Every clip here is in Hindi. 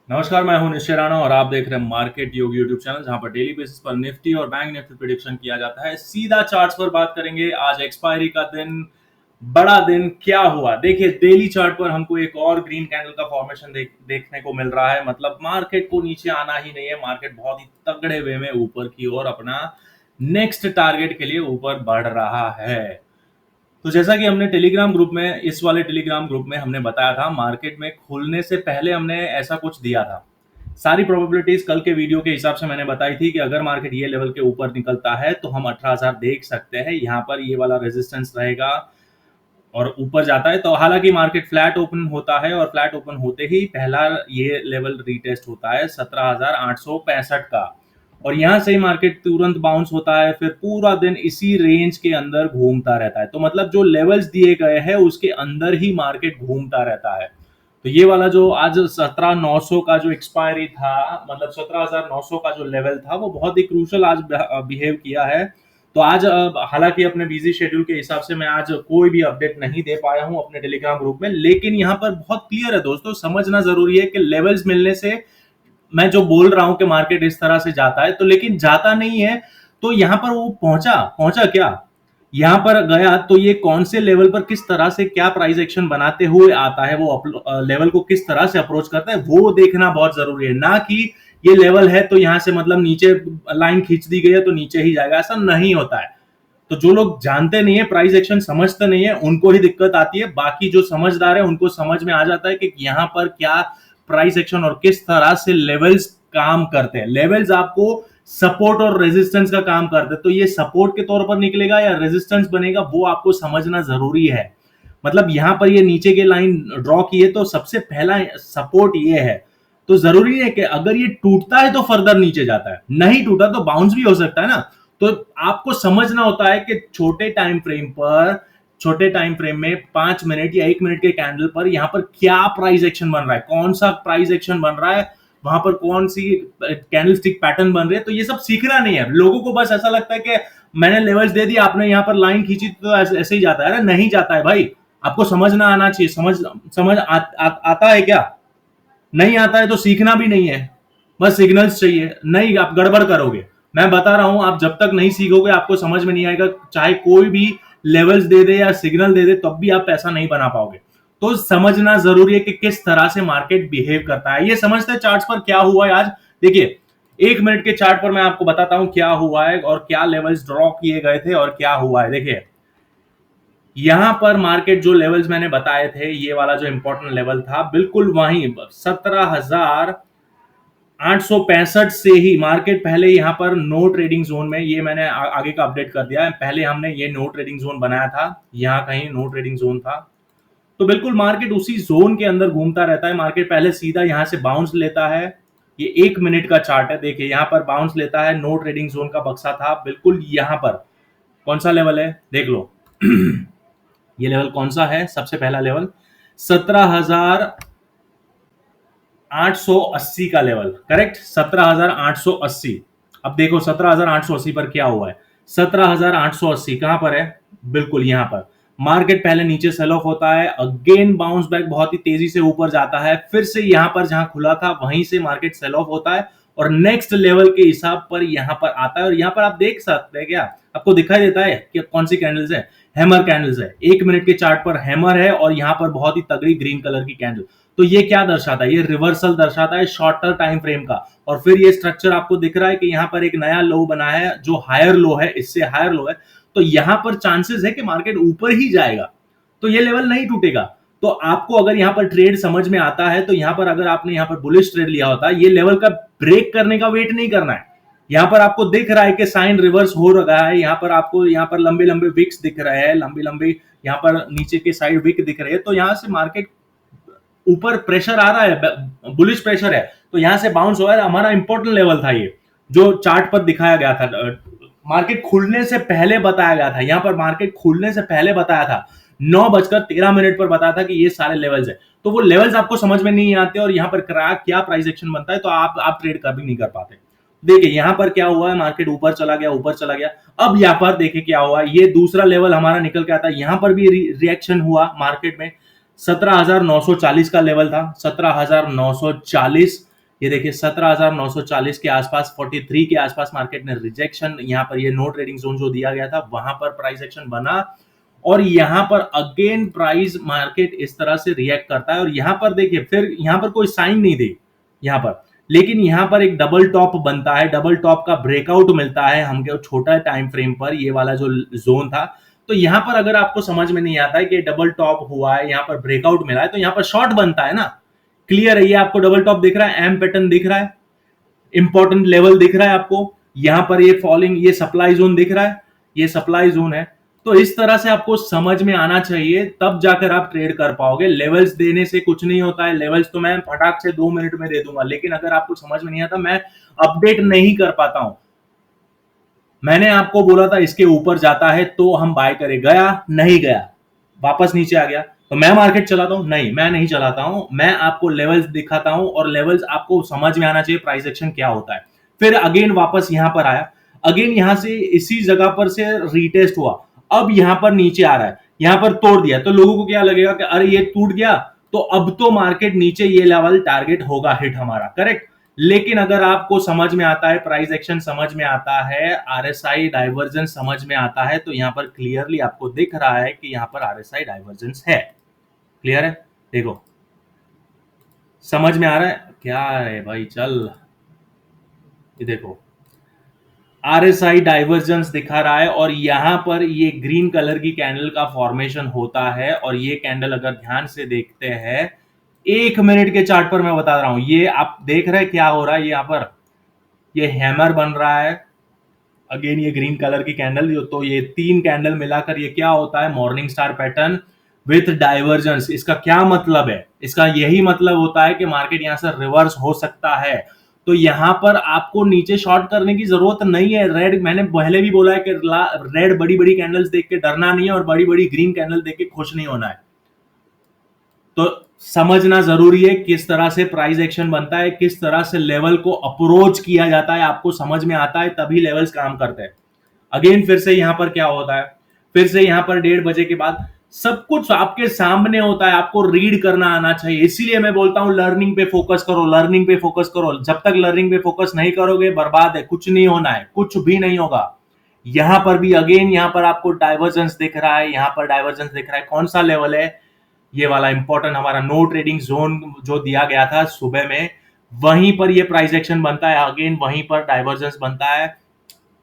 नमस्कार, मैं हूं निश्चय राणा और आप देख रहे हैं मार्केट योग यूट्यूब चैनल, जहां पर डेली बेसिस पर निफ्टी और बैंक निफ्टी प्रिडिक्शन किया जाता है। सीधा चार्ट्स पर बात करेंगे। आज एक्सपायरी का दिन, बड़ा दिन क्या हुआ। देखिए, डेली चार्ट पर हमको एक और ग्रीन कैंडल का फॉर्मेशन देखने को मिल रहा है। मतलब मार्केट को नीचे आना ही नहीं है। मार्केट बहुत ही तगड़े वे में ऊपर की ओर अपना नेक्स्ट टारगेट के लिए ऊपर बढ़ रहा है। तो जैसा कि हमने टेलीग्राम ग्रुप में, इस वाले टेलीग्राम ग्रुप में हमने बताया था, मार्केट में खुलने से पहले हमने ऐसा कुछ दिया था। सारी प्रोबेबिलिटीज कल के वीडियो के हिसाब से मैंने बताई थी कि अगर मार्केट ये लेवल के ऊपर निकलता है तो हम 18,000 देख सकते हैं। यहाँ पर ये वाला रेजिस्टेंस रहेगा और ऊपर जाता है तो हालांकि मार्केट फ्लैट ओपन होता है और फ्लैट ओपन होते ही पहला ये लेवल रीटेस्ट होता है 17,865 का। और यहां से ही मार्केट तुरंत बाउंस होता है, फिर पूरा दिन इसी रेंज के अंदर घूमता रहता है। तो मतलब जो लेवल्स दिए गए हैं उसके अंदर ही मार्केट घूमता रहता है। तो ये वाला जो आज 17,900 का जो एक्सपायरी था, मतलब 17,900 का जो लेवल था, वो बहुत ही क्रूशल आज बिहेव किया है। तो आज हालांकि अपने बिजी शेड्यूल के हिसाब से मैं आज कोई भी अपडेट नहीं दे पाया हूं अपने टेलीग्राम ग्रुप में, लेकिन यहाँ पर बहुत क्लियर है दोस्तों, समझना जरूरी है कि लेवल्स मिलने से मैं जो बोल रहा हूं कि मार्केट इस तरह से जाता है, तो लेकिन जाता नहीं है। तो यहां पर वो पहुंचा पहुंचा क्या, यहां पर गया तो ये कौन से लेवल पर किस तरह से क्या प्राइस एक्शन बनाते हुए आता है, वो लेवल को किस तरह से अप्रोच करता है, वो देखना बहुत जरूरी है। ना कि ये लेवल है तो यहां से मतलब नीचे लाइन खींच दी गई है तो नीचे ही जाएगा, ऐसा नहीं होता है। तो जो लोग जानते नहीं है, प्राइस एक्शन समझते नहीं है, उनको ही दिक्कत आती है। बाकी जो समझदार है उनको समझ में आ जाता है कि यहाँ पर क्या प्राइस एक्शन और किस तरह से लेवल्स काम करते हैं। लेवल्स आपको सपोर्ट और रेजिस्टेंस का काम करते हैं, तो ये सपोर्ट के तौर पर निकलेगा या रेजिस्टेंस बनेगा, वो आपको समझना जरूरी है। मतलब यहां पर ये नीचे की लाइन ड्रॉ की है तो सबसे पहला सपोर्ट ये है। तो जरूरी है कि अगर ये टूटता है तो फर्दर नीचे जाता है, नहीं टूटा तो बाउंस भी हो सकता है ना। तो आपको समझना होता है कि छोटे टाइम फ्रेम में 5 मिनट या 1 मिनट के कैंडल पर यहां पर क्या प्राइस एक्शन बन रहा है, कौन सा प्राइस एक्शन बन रहा है, वहां पर कौन सी कैंडल स्टिक पैटर्न बन रही है। तो ये सब सीखना नहीं है लोगों को। बस ऐसा लगता है कि मैंने लेवल्स दे दिया, आपने यहाँ पर लाइन खींची तो ऐसे ही जाता है। अरे नहीं जाता है भाई, आपको समझना आना चाहिए। आता है क्या? नहीं आता है तो सीखना भी नहीं है। बस सिग्नल्स चाहिए, नहीं आप गड़बड़ करोगे। मैं बता रहा हूं, आप जब तक नहीं सीखोगे आपको समझ में नहीं आएगा। चाहे कोई भी लेवल्स दे दे या सिग्नल दे दे, तब भी आप पैसा नहीं बना पाओगे। तो समझना जरूरी है कि किस तरह से मार्केट बिहेव करता है। ये समझते हैं चार्ट्स पर क्या हुआ है आज। देखिए, 1 मिनट के चार्ट पर मैं आपको बताता हूं क्या हुआ है और क्या लेवल्स ड्रॉ किए गए थे और क्या हुआ है। देखिए, यहां पर मार्केट जो लेवल्स मैंने बताए थे, ये वाला जो इंपॉर्टेंट लेवल था, बिल्कुल वहीं 17,865 से ही मार्केट पहले यहां पर नो ट्रेडिंग जोन में, ये मैंने आगे का अपडेट कर दिया है। पहले हमने ये नो ट्रेडिंग जोन बनाया था, यहां कहीं नो ट्रेडिंग जोन था। तो बिल्कुल मार्केट उसी जोन के अंदर घूमता रहता है। मार्केट पहले सीधा यहां से बाउंस लेता है। ये 1 मिनट का चार्ट है, देखिए यहां पर बाउंस लेता है, नो ट्रेडिंग जोन का बक्सा था बिल्कुल यहां पर। कौन सा लेवल है देख लो। ये लेवल कौन सा है? सबसे पहला लेवल 17,880 का लेवल, करेक्ट, 17,880। अब देखो 17,880 पर क्या हुआ है। 17,880 कहां पर है? बिल्कुल यहां पर। मार्केट पहले नीचे सेल ऑफ होता है, अगेन बाउंस बैक बहुत ही तेजी से ऊपर जाता है, फिर से यहां पर जहां खुला था वहीं से मार्केट सेल ऑफ होता है और नेक्स्ट लेवल के हिसाब पर यहां पर आता है। और यहां पर आप देख सकते हैं, क्या आपको दिखाई देता है कि कौन सी कैंडल्स है? हैमर कैंडल्स है। 1 मिनट के चार्ट पर हैमर है और यहां पर बहुत ही तगड़ी ग्रीन कलर की कैंडल। तो ये क्या दर्शाता है? ये रिवर्सल दर्शाता है शॉर्टर टाइम फ्रेम का। और फिर ये स्ट्रक्चर आपको दिख रहा है कि यहाँ पर एक नया लो बना है जो हायर लो है, इससे हायर लो है। तो यहां पर चांसेस है कि मार्केट ऊपर ही जाएगा, तो ये लेवल नहीं टूटेगा। तो आपको अगर यहाँ पर ट्रेड समझ में आता है तो यहाँ पर अगर आपने यहाँ पर बुलिश ट्रेड लिया होता, ये लेवल का ब्रेक करने का वेट नहीं करना है। यहाँ पर आपको दिख रहा है कि साइन रिवर्स हो रहा है। यहाँ पर आपको यहाँ पर लंबे लंबे विक्स दिख रहे हैं, लंबी लंबी यहाँ पर नीचे के साइड विक दिख रहे हैं। तो यहाँ से मार्केट ऊपर प्रेशर आ रहा है, बुलिश प्रेशर है, तो यहां से बाउंस हो रहा है। हमारा इंपॉर्टेंट लेवल था ये, जो चार्ट पर दिखाया गया था, मार्केट खुलने से पहले बताया गया था। यहां पर मार्केट खुलने से पहले बताया था, 9:13 पर बताया था कि ये सारे लेवल्स है। तो वो लेवल्स आपको समझ में नहीं आते और यहाँ पर क्या प्राइस एक्शन बनता है, तो आप ट्रेड कभी नहीं कर पाते। देखिए यहां पर क्या हुआ है, मार्केट ऊपर चला गया, ऊपर चला गया। अब यहाँ पर देखिए क्या हुआ, ये दूसरा लेवल हमारा निकल के आता है। यहां पर भी रिएक्शन हुआ मार्केट में। 17,940 का लेवल था, 17,940। ये देखिए 17,940 के आसपास, 43 के आसपास मार्केट ने रिजेक्शन, यहाँ पर ये नो ट्रेडिंग जोन जो दिया गया था वहां पर प्राइस एक्शन बना, और यहां पर अगेन प्राइस मार्केट इस तरह से रिएक्ट करता है, और यहां पर देखिए फिर यहां पर कोई साइन नहीं दी यहां पर, लेकिन यहां पर एक डबल टॉप बनता है, डबल टॉप का ब्रेकआउट मिलता है हमको छोटा टाइम फ्रेम पर, ये वाला जो जोन था। तो यहां पर अगर आपको समझ में नहीं आता है कि डबल टॉप हुआ है, यहां पर ब्रेकआउट मिला है, तो यहां पर शॉर्ट बनता है ना। क्लियर है, ये आपको डबल टॉप दिख रहा है, एम पैटर्न दिख रहा है, इंपॉर्टेंट लेवल दिख रहा है आपको, यहां पर ये फॉलिंग, ये सप्लाई जोन दिख रहा है, ये सप्लाई जोन है। तो इस तरह से आपको समझ में आना चाहिए, तब जाकर आप ट्रेड कर पाओगे। लेवल्स देने से कुछ नहीं होता है, लेवल्स तो मैं फटाक से 2 मिनट में दे दूंगा, लेकिन अगर आपको समझ में नहीं आता, मैं अपडेट नहीं कर पाता हूं। मैंने आपको बोला था इसके ऊपर जाता है तो हम बाय करें, गया नहीं गया, वापस नीचे आ गया, तो मैं मार्केट चलाता हूं? नहीं, मैं नहीं चलाता हूं, मैं आपको लेवल्स दिखाता हूं, और लेवल्स आपको समझ में आना चाहिए प्राइस एक्शन क्या होता है। फिर अगेन वापस यहां पर आया, अगेन यहां से इसी जगह पर से रीटेस्ट हुआ, अब यहां पर नीचे आ रहा है, यहां पर तोड़ दिया, तो लोगों को क्या लगेगा कि अरे ये टूट गया, तो अब तो मार्केट नीचे, ये लेवल टारगेट होगा हिट हमारा, करेक्ट। लेकिन अगर आपको समझ में आता है, प्राइस एक्शन समझ में आता है, आरएसआई डाइवर्जेंस समझ में आता है, तो यहां पर क्लियरली आपको दिख रहा है कि यहां पर आरएसआई डाइवर्जेंस है। क्लियर है, देखो समझ में आ रहा है क्या है भाई, चल ये देखो आरएसआई डाइवर्जेंस दिखा रहा है, और यहां पर ये ग्रीन कलर की कैंडल का फॉर्मेशन होता है, और ये कैंडल अगर ध्यान से देखते हैं 1 मिनट के चार्ट पर, मैं बता रहा हूं, ये आप देख रहे हैं क्या हो रहा है, यहाँ पर ये हैमर बन रहा है, अगेन ये ग्रीन कलर की कैंडल, तो ये 3 कैंडल मिलाकर ये क्या होता है, morning star pattern with divergence. इसका क्या मतलब है, इसका यही मतलब होता है कि मार्केट यहां से रिवर्स हो सकता है। तो यहां पर आपको नीचे शॉर्ट करने की जरूरत नहीं है। रेड, मैंने पहले भी बोला है कि रेड बड़ी बड़ी कैंडल्स देख के डरना नहीं है, और बड़ी बड़ी ग्रीन कैंडल देख के खुश नहीं होना है। तो समझना जरूरी है किस तरह से प्राइस एक्शन बनता है, किस तरह से लेवल को अप्रोच किया जाता है, आपको समझ में आता है तभी लेवल्स काम करते हैं। अगेन फिर से यहां पर क्या होता है, फिर से यहां पर 1:30 के बाद सब कुछ आपके सामने होता है, आपको रीड करना आना चाहिए। इसीलिए मैं बोलता हूं लर्निंग पे फोकस करो, लर्निंग पे फोकस करो। जब तक लर्निंग पे फोकस नहीं करोगे बर्बाद है, कुछ नहीं होना है, कुछ भी नहीं होगा। यहां पर भी अगेन यहां पर आपको डाइवर्जेंस दिख रहा है, यहां पर डाइवर्जेंस दिख रहा है, कौन सा लेवल है, ये वाला इंपॉर्टेंट हमारा नो ट्रेडिंग जोन जो दिया गया था सुबह में, वहीं पर ये प्राइस एक्शन बनता है, अगेन वहीं पर डाइवर्जेंस बनता है।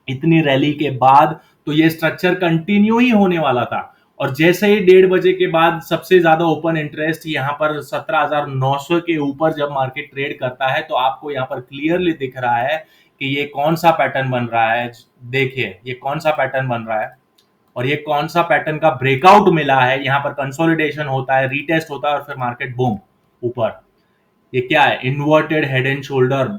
इतनी रैली के बाद तो ये स्ट्रक्चर कंटिन्यू ही होने वाला था, और जैसे ही 1:30 के बाद सबसे ज्यादा ओपन इंटरेस्ट यहाँ पर 17,900 के ऊपर जब मार्केट ट्रेड करता है, तो आपको यहाँ पर क्लियरली दिख रहा है कि ये कौन सा पैटर्न बन रहा है। देखिए ये कौन सा पैटर्न बन रहा है, और ये कौन सा पैटर्न का ब्रेकआउट मिला है, यहाँ पर कंसोलिडेशन होता है, रीटेस्ट होता है, और फिर मार्केट बूम ऊपर। ये क्या है, इन्वर्टेड हेड एंड शोल्डर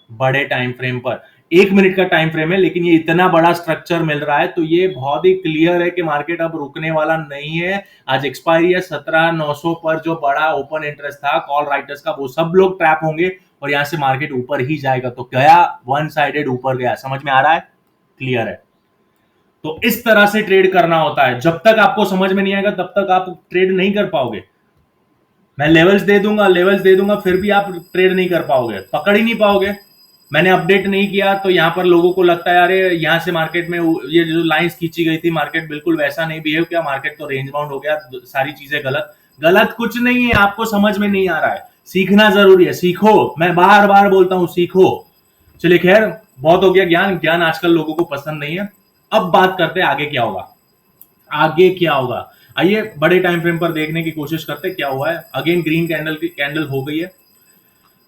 बड़े टाइम फ्रेम पर, 1 मिनट का टाइम फ्रेम है, लेकिन ये इतना बड़ा स्ट्रक्चर मिल रहा है, तो ये बहुत ही क्लियर है कि मार्केट अब रुकने वाला नहीं है। आज एक्सपायरी है 17,900 पर, जो बड़ा ओपन इंटरेस्ट था कॉल राइटर्स का, वो सब लोग ट्रैप होंगे, और यहां से मार्केट ऊपर ही जाएगा। तो गया वन साइडेड ऊपर गया, समझ में आ रहा है, क्लियर है। तो इस तरह से ट्रेड करना होता है, जब तक आपको समझ में नहीं आएगा तब तक आप ट्रेड नहीं कर पाओगे। मैं लेवल्स दे दूंगा, लेवल्स दे दूंगा, फिर भी आप ट्रेड नहीं कर पाओगे, पकड़ ही नहीं पाओगे। मैंने अपडेट नहीं किया तो यहां पर लोगों को लगता है अरे यहां से मार्केट में ये जो लाइंस खींची गई थी, मार्केट बिल्कुल वैसा नहीं बिहेव किया, मार्केट तो रेंज बाउंड हो गया, सारी चीजें गलत। गलत कुछ नहीं है, आपको समझ में नहीं आ रहा है, सीखना जरूरी है, सीखो, मैं बार बार बोलता हूं सीखो। चलिए खैर, बहुत हो गया ज्ञान, ज्ञान आजकल लोगों को पसंद नहीं है। अब बात करते हैं आगे क्या होगा, आगे क्या होगा। आइए बड़े टाइम फ्रेम पर देखने की कोशिश करते हैं क्या हुआ है। अगेन ग्रीन कैंडल की कैंडल हो गई है।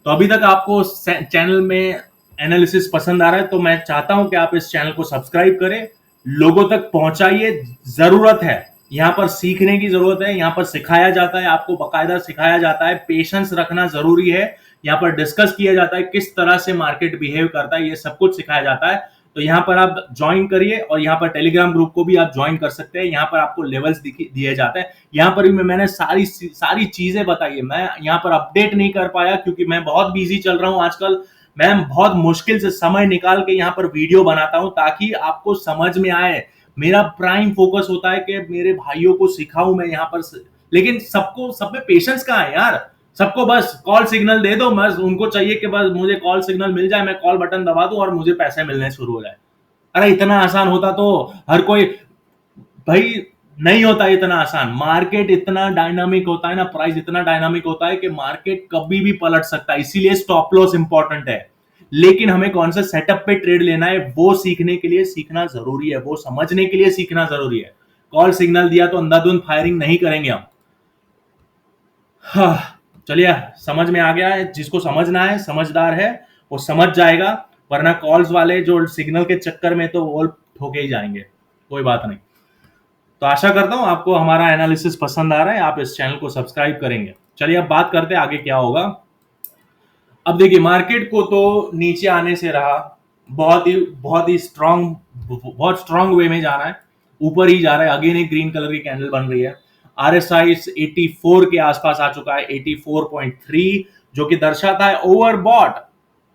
तो अभी तक आपको चैनल में एनालिसिस पसंद आ रहा है, तो मैं चाहता हूं कि आप इस चैनल को सब्सक्राइब करें, लोगों तक पहुंचाइए। जरूरत है, यहां पर सीखने की जरूरत है, यहां पर सिखाया जाता है, आपको बकायदा सिखाया जाता है, पेशेंस रखना जरूरी है। यहां पर डिस्कस किया जाता है किस तरह से मार्केट बिहेव करता है, ये सब कुछ सिखाया जाता है। तो यहां पर आप ज्वाइन करिए, और यहां पर टेलीग्राम ग्रुप को भी आप ज्वाइन कर सकते हैं। यहां पर आपको लेवल्स दिए जाते हैं, यहां पर भी मैंने सारी चीजें बताई है। मैं यहां पर अपडेट नहीं कर पाया क्योंकि मैं बहुत बिजी चल रहा हूं आजकल। मैं बहुत मुश्किल से समय निकाल के यहां पर वीडियो बनाता हूं ताकि आपको समझ में आए। मेरा प्राइम फोकस होता है कि मेरे भाइयों को सिखाऊं मैं यहां पर, लेकिन सबको सब में पेशेंस कहां है यार। सबको बस कॉल सिग्नल दे दो, बस उनको चाहिए कि बस मुझे कॉल सिग्नल मिल जाए, मैं कॉल बटन दबा दूं और मुझे पैसे मिलने शुरू हो जाए। अरे इतना आसान होता तो हर कोई, भाई नहीं होता इतना आसान। मार्केट इतना डायनामिक होता है ना, प्राइस इतना डायनामिक होता है कि मार्केट कभी भी पलट सकता है, इसीलिए स्टॉप लॉस इंपॉर्टेंट है। लेकिन हमें कौन सा सेटअप पे ट्रेड लेना है वो सीखने के लिए सीखना जरूरी है, वो समझने के लिए सीखना जरूरी है। कॉल सिग्नल दिया तो अंधाधुंध फायरिंग नहीं करेंगे हम। हाँ, चलिए समझ में आ गया है, जिसको समझना है समझदार है वो समझ जाएगा, वरना कॉल्स वाले जो सिग्नल के चक्कर में तो वो ठोके ही जाएंगे। कोई बात नहीं। तो आशा करता हूं आपको हमारा एनालिसिस पसंद आ रहा है, आप इस चैनल को सब्सक्राइब करेंगे। चलिए अब बात करते हैं आगे क्या होगा। अब देखिए मार्केट को तो नीचे आने से रहा, बहुत ही स्ट्रांग, बहुत स्ट्रांग वे में जा रहा है, ऊपर ही जा रहा है। अगेन एक ग्रीन कलर की कैंडल बन रही है। आरएसआई 84 के आसपास आ चुका है, 84.3, जो कि दर्शाता है ओवरबॉट,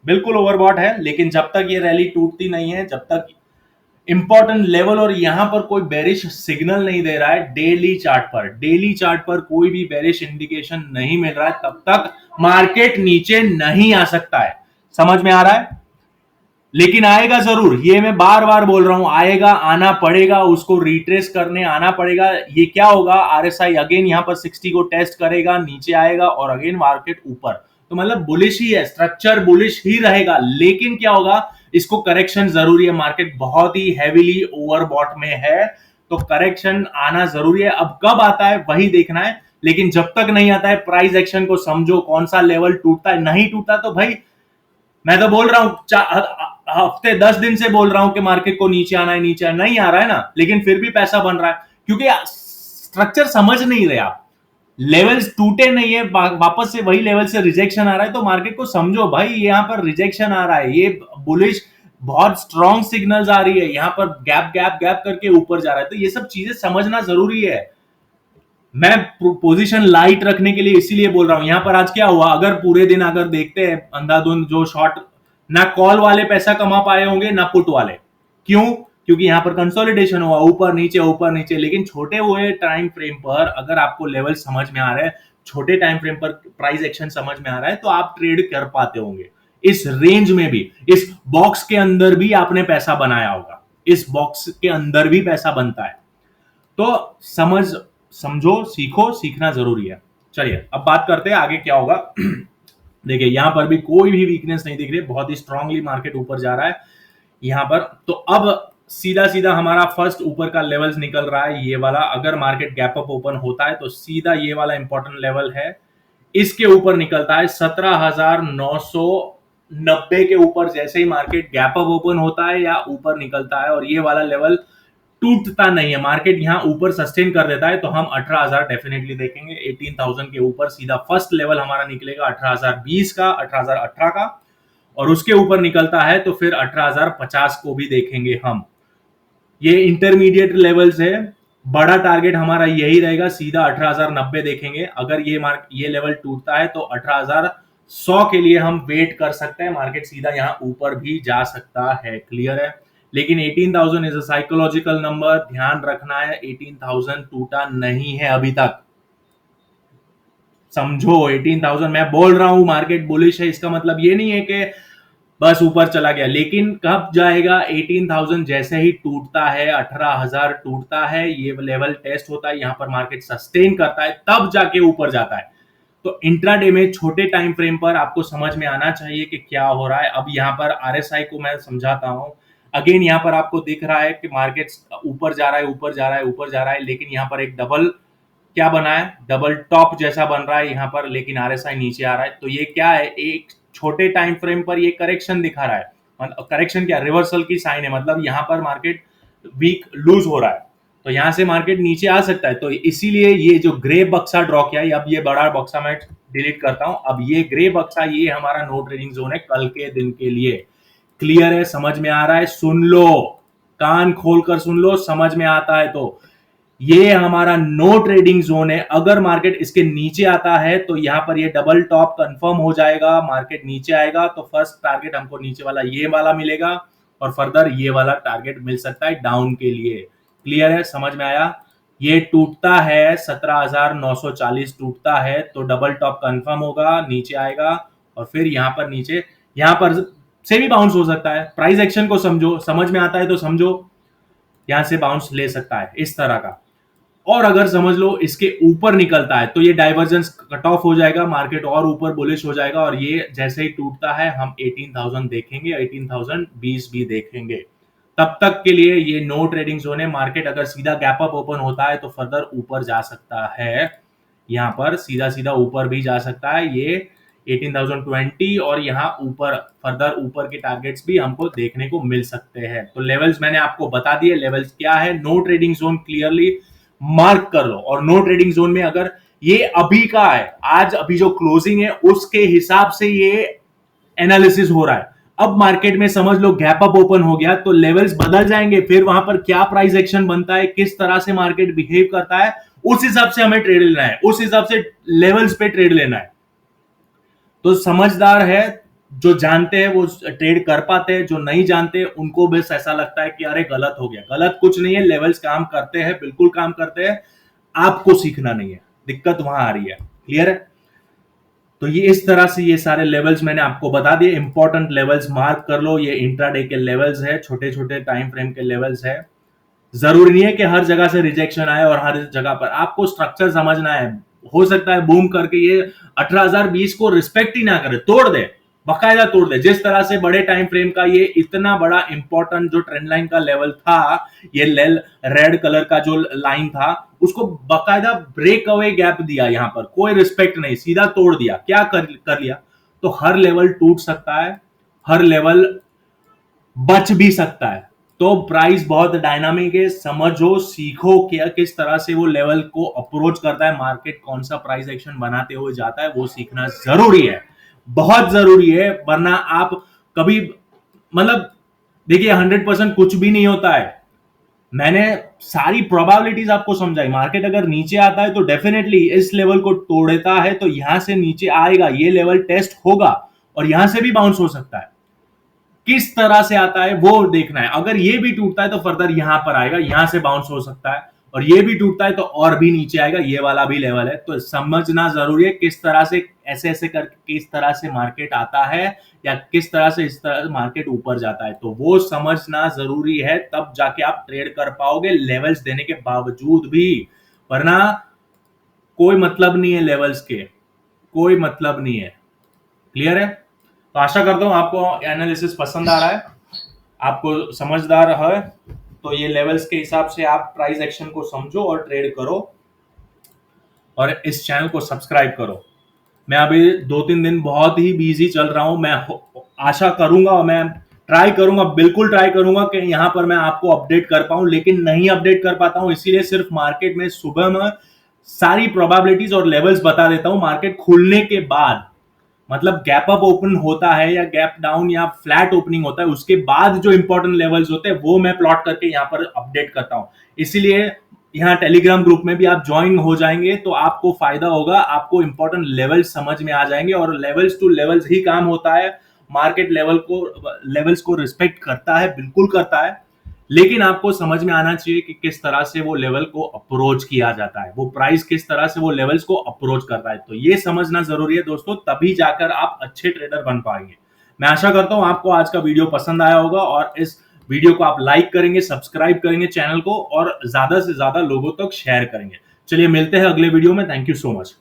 बिल्कुल ओवरबॉट है। लेकिन जब तक ये रैली टूटती नहीं है, जब तक इंपॉर्टेंट लेवल और यहां पर कोई बेरिश सिग्नल नहीं दे रहा है, डेली चार्ट पर कोई भी बेरिश इंडिकेशन नहीं मिल रहा है, तब तक मार्केट नीचे नहीं आ सकता है। समझ में आ रहा है? लेकिन आएगा जरूर, ये मैं बार बार बोल रहा हूं, आएगा, आना पड़ेगा, उसको रिट्रेस करने आना पड़ेगा। ये क्या होगा, आरएसआई अगेन यहां पर 60 को टेस्ट करेगा, नीचे आएगा और अगेन मार्केट ऊपर। तो मतलब बुलिश ही है, स्ट्रक्चर बुलिश ही रहेगा। लेकिन क्या होगा, इसको करेक्शन जरूरी है, मार्केट बहुत ही हैवीली ओवरबॉट में है, तो करेक्शन आना जरूरी है। अब कब आता है वही देखना है, लेकिन जब तक नहीं आता है प्राइस एक्शन को समझो, कौन सा लेवल टूटता है, नहीं टूटता तो भाई मैं तो बोल रहा हूं, हफ्ते 10 दिन से बोल रहा हूं कि मार्केट को नीचे आना है, नीचे नहीं आ रहा है ना, लेकिन फिर भी पैसा बन रहा है, क्योंकि स्ट्रक्चर समझ नहीं रहे आप। लेवल्स टूटे नहीं है, वापस से वही लेवल से रिजेक्शन आ रहा है, तो मार्केट को समझो भाई यहाँ पर रिजेक्शन आ रहा है, ये बुलिश बहुत स्ट्रॉन्ग सिग्नल्स आ रही है, यहाँ पर गैप गैप गैप करके ऊपर जा रहा है, तो ये सब चीजें समझना जरूरी है। मैं पोजीशन लाइट रखने के लिए इसीलिए बोल रहा हूं। यहां पर आज क्या हुआ, अगर पूरे दिन अगर देखते हैं अंधाधुंध जो शॉर्ट, ना कॉल वाले पैसा कमा पाए होंगे ना पुट वाले। क्यों? क्योंकि यहां पर कंसोलिडेशन हुआ, ऊपर नीचे। लेकिन छोटे हुए टाइम फ्रेम पर अगर आपको लेवल समझ में आ रहा है, छोटे टाइम फ्रेम पर प्राइस एक्शन समझ में आ रहा है, तो आप ट्रेड कर पाते होंगे। इस रेंज में भी, इस बॉक्स के अंदर भी आपने पैसा बनाया होगा, इस बॉक्स के अंदर भी पैसा बनता है। तो समझो, सीखो, सीखना जरूरी है। चलिए अब बात करते हैं आगे क्या होगा। देखिए यहां पर भी कोई भी वीकनेस नहीं दिख रही, बहुत ही स्ट्रांगली मार्केट ऊपर जा रहा है यहां पर। तो अब सीधा सीधा हमारा फर्स्ट ऊपर का लेवल्स निकल रहा है, ये वाला। अगर मार्केट गैप अप ओपन होता है तो सीधा ये वाला इंपॉर्टेंट लेवल है, इसके ऊपर निकलता है 17,990 के ऊपर। जैसे ही मार्केट गैप अप ओपन होता है या ऊपर निकलता है और ये वाला लेवल टूटता नहीं है, मार्केट यहां ऊपर सस्टेन कर देता है, तो हम 18,000 डेफिनेटली देखेंगे। 18,000 के ऊपर सीधा फर्स्ट लेवल हमारा निकलेगा 18,020 का, 18,018 का, और उसके ऊपर निकलता है तो फिर 18,050 को भी देखेंगे हम। ये इंटरमीडिएट लेवल्स है, बड़ा टारगेट हमारा यही रहेगा, सीधा 18,090 देखेंगे। अगर ये लेवल टूटता है तो 18,100 के लिए हम वेट कर सकते हैं, मार्केट सीधा यहां ऊपर भी जा सकता है। क्लियर है? लेकिन 18,000 इज अ साइकोलॉजिकल नंबर, ध्यान रखना है, 18,000 टूटा नहीं है अभी तक। समझो 18,000, मैं बोल रहा हूं मार्केट बुलिश है, इसका मतलब ये नहीं है कि बस ऊपर चला गया। लेकिन कब जाएगा, 18,000 जैसे ही टूटता है, 18,000 टूटता है, ये लेवल टेस्ट होता है, यहां पर मार्केट सस्टेन करता है, तब जाके ऊपर जाता है। तो इंट्राडे में छोटे टाइम फ्रेम पर आपको समझ में आना चाहिए कि क्या हो रहा है। अब यहाँ पर आरएसआई को मैं समझाता हूं। अगेन यहाँ पर आपको दिख रहा है कि मार्केट ऊपर जा रहा है, ऊपर जा रहा है, ऊपर जा रहा है, लेकिन यहाँ पर एक डबल क्या बना है, डबल टॉप जैसा बन रहा है यहाँ पर, लेकिन आरएसआई नीचे आ रहा है। तो ये क्या है, एक छोटे टाइम फ्रेम पर ये करेक्शन दिखा रहा है। करेक्शन क्या, रिवर्सल की साइन है, मतलब यहाँ पर मार्केट वीक लूज हो रहा है, तो यहां से मार्केट नीचे आ सकता है। तो इसीलिए ये जो ग्रे बक्सा ड्रॉ किया है, अब ये बड़ा बक्सा मैं डिलीट करता हूं, अब ये ग्रे बक्सा ये हमारा नो ट्रेडिंग जोन है कल के दिन के लिए। क्लियर है? समझ में आ रहा है? सुन लो, कान खोलकर सुन लो, समझ में आता है तो। ये हमारा नो ट्रेडिंग जोन है, अगर मार्केट इसके नीचे आता है तो यहां पर ये डबल टॉप कंफर्म हो जाएगा, मार्केट नीचे आएगा तो फर्स्ट टारगेट हमको नीचे वाला ये वाला मिलेगा, और फर्दर ये वाला टारगेट मिल सकता है डाउन के लिए। क्लियर है? समझ में आया? ये टूटता है 17,940 टूटता है तो डबल टॉप कंफर्म होगा, नीचे आएगा और फिर यहां पर नीचे, यहां पर से भी बाउंस हो सकता है। प्राइस एक्शन को समझो, समझ में आता है तो समझो, यहां से बाउंस ले सकता है इस तरह का। और अगर समझ लो इसके ऊपर निकलता है तो ये डाइवर्जेंस कट ऑफ हो जाएगा, मार्केट और ऊपर बुलिश हो जाएगा और ये जैसे ही टूटता है हम 18,000 देखेंगे, 18,020 भी देखेंगे। तब तक के लिए ये नो ट्रेडिंग जोन है। मार्केट अगर सीधा गैप अप ओपन होता है तो फर्दर ऊपर जा सकता है, यहां पर सीधा सीधा ऊपर भी जा सकता है ये 18,020 और यहाँ ऊपर फर्दर ऊपर के टारगेट्स भी हमको देखने को मिल सकते हैं। तो लेवल्स मैंने आपको बता दिए, लेवल्स क्या है। No trading zone clearly mark कर लो और नो ट्रेडिंग जोन में अगर ये अभी का है, आज अभी जो क्लोजिंग है उसके हिसाब से ये एनालिसिस हो रहा है। अब मार्केट में समझ लो गैप अप ओपन हो गया तो लेवल्स बदल जाएंगे, फिर वहां पर क्या प्राइस एक्शन बनता है, किस तरह से मार्केट बिहेव करता है, उस हिसाब से हमें ट्रेड लेना है, उस हिसाब से लेवल्स पे ट्रेड लेना है। तो समझदार है जो जानते हैं वो ट्रेड कर पाते हैं, जो नहीं जानते उनको बस ऐसा लगता है कि अरे गलत हो गया। गलत कुछ नहीं है, लेवल्स काम करते हैं, बिल्कुल काम करते हैं, आपको सीखना नहीं है, दिक्कत वहां आ रही है। क्लियर है? तो ये इस तरह से ये सारे लेवल्स मैंने आपको बता दिए, इंपॉर्टेंट लेवल्स मार्क कर लो। ये इंट्राडे के लेवल्स है, छोटे छोटे टाइम फ्रेम के लेवल्स है। जरूरी नहीं है कि हर जगह से रिजेक्शन आए और हर जगह पर आपको स्ट्रक्चर समझना है। हो सकता है बूम करके ये 18,020 को रिस्पेक्ट ही ना करे, तोड़ दे, बकायदा तोड़ दे। जिस तरह से बड़े टाइम फ्रेम का ये इतना बड़ा इंपॉर्टेंट जो ट्रेंड लाइन का लेवल था, ये रेड कलर का जो लाइन था, उसको बकायदा ब्रेक अवे गैप दिया, यहां पर कोई रिस्पेक्ट नहीं, सीधा तोड़ दिया। क्या कर लिया? तो हर लेवल टूट सकता है, हर लेवल बच भी सकता है। तो प्राइस बहुत डायनामिक है, समझो, सीखो क्या किस तरह से वो लेवल को अप्रोच करता है, मार्केट कौन सा प्राइस एक्शन बनाते हुए जाता है, वो सीखना जरूरी है, बहुत जरूरी है। वरना आप कभी, मतलब देखिए 100% कुछ भी नहीं होता है। मैंने सारी प्रोबेबिलिटीज आपको समझाई। मार्केट अगर नीचे आता है तो डेफिनेटली इस लेवल को तोड़ता है तो यहां से नीचे आएगा, ये लेवल टेस्ट होगा और यहां से भी बाउंस हो सकता है। किस तरह से आता है वो देखना है। अगर ये भी टूटता है तो फर्दर यहां पर आएगा, यहां से बाउंस हो सकता है, और ये भी टूटता है तो और भी नीचे आएगा, ये वाला भी लेवल है। तो समझना जरूरी है किस तरह से ऐसे ऐसे करके किस तरह से मार्केट आता है या किस तरह से इस तरह मार्केट ऊपर जाता है, तो वो समझना जरूरी है। तब जाके आप ट्रेड कर पाओगे लेवल्स देने के बावजूद भी, वरना कोई मतलब नहीं है लेवल्स के, कोई मतलब नहीं है। क्लियर है? तो आशा करता हूं आपको एनालिसिस पसंद आ रहा है, आपको समझदार है। तो ये लेवल्स के हिसाब से आप प्राइस एक्शन को समझो और ट्रेड करो और इस चैनल को सब्सक्राइब करो। मैं अभी 2-3 दिन बहुत ही बिजी चल रहा हूं। मैं आशा करूंगा और मैं ट्राई करूंगा, बिल्कुल ट्राई करूंगा कि यहां पर मैं आपको अपडेट कर पाऊं, लेकिन नहीं अपडेट कर पाता हूं। इसीलिए सिर्फ मार्केट में सुबह में सारी प्रोबेबिलिटीज और लेवल्स बता देता हूं। मार्केट खुलने के बाद, मतलब गैप अप ओपन होता है या गैप डाउन या फ्लैट ओपनिंग होता है, उसके बाद जो इंपॉर्टेंट लेवल्स होते हैं वो मैं प्लॉट करके यहाँ पर अपडेट करता हूँ। इसीलिए यहाँ टेलीग्राम ग्रुप में भी आप ज्वाइन हो जाएंगे तो आपको फायदा होगा, आपको इंपॉर्टेंट लेवल्स समझ में आ जाएंगे और लेवल्स टू लेवल्स ही काम होता है। मार्केट लेवल्स को रिस्पेक्ट करता है, बिल्कुल करता है, लेकिन आपको समझ में आना चाहिए कि किस तरह से वो लेवल को अप्रोच किया जाता है, वो प्राइस किस तरह से वो लेवल्स को अप्रोच करता है। तो ये समझना जरूरी है दोस्तों, तभी जाकर आप अच्छे ट्रेडर बन पाएंगे। मैं आशा करता हूं आपको आज का वीडियो पसंद आया होगा और इस वीडियो को आप लाइक करेंगे, सब्सक्राइब करेंगे चैनल को और ज्यादा से ज्यादा लोगों तक शेयर करेंगे। चलिए मिलते हैं अगले वीडियो में। Thank you so much.